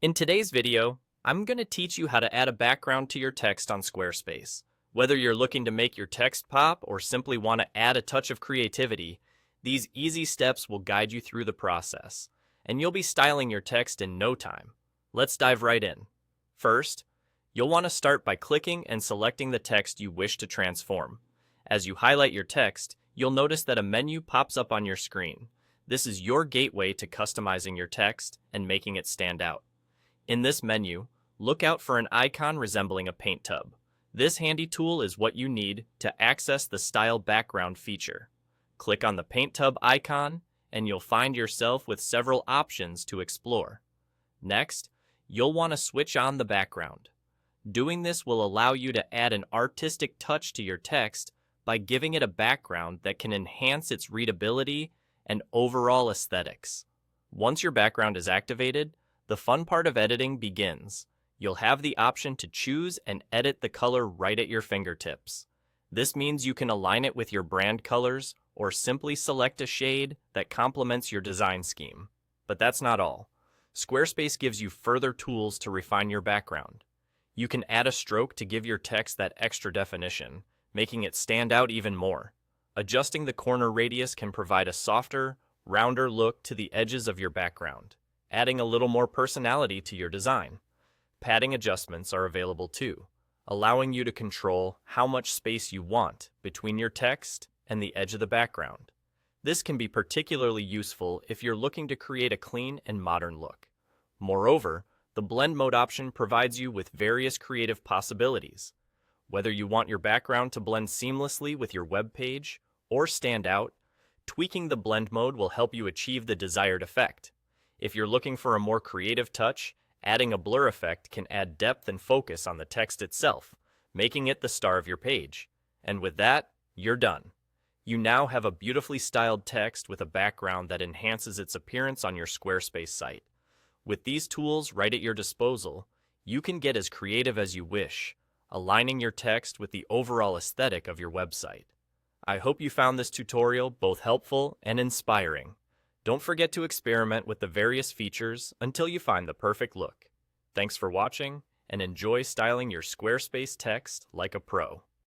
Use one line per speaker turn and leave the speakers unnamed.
In today's video, I'm going to teach you how to add a background to your text on Squarespace. Whether you're looking to make your text pop or simply want to add a touch of creativity, these easy steps will guide you through the process, and you'll be styling your text in no time. Let's dive right in. First, you'll want to start by clicking and selecting the text you wish to transform. As you highlight your text, you'll notice that a menu pops up on your screen. This is your gateway to customizing your text and making it stand out. In this menu, look out for an icon resembling a paint tub. This handy tool is what you need to access the Style Background feature. Click on the paint tub icon, and you'll find yourself with several options to explore. Next, you'll want to switch on the background. Doing this will allow you to add an artistic touch to your text by giving it a background that can enhance its readability and overall aesthetics. Once your background is activated, the fun part of editing begins. You'll have the option to choose and edit the color right at your fingertips. This means you can align it with your brand colors or simply select a shade that complements your design scheme. But that's not all. Squarespace gives you further tools to refine your background. You can add a stroke to give your text that extra definition, making it stand out even more. Adjusting the corner radius can provide a softer, rounder look to the edges of your background, adding a little more personality to your design. Padding adjustments are available too, allowing you to control how much space you want between your text and the edge of the background. This can be particularly useful if you're looking to create a clean and modern look. Moreover, the blend mode option provides you with various creative possibilities. Whether you want your background to blend seamlessly with your web page or stand out, tweaking the blend mode will help you achieve the desired effect. If you're looking for a more creative touch, adding a blur effect can add depth and focus on the text itself, making it the star of your page. And with that, you're done. You now have a beautifully styled text with a background that enhances its appearance on your Squarespace site. With these tools right at your disposal, you can get as creative as you wish, aligning your text with the overall aesthetic of your website. I hope you found this tutorial both helpful and inspiring. Don't forget to experiment with the various features until you find the perfect look. Thanks for watching, and enjoy styling your Squarespace text like a pro.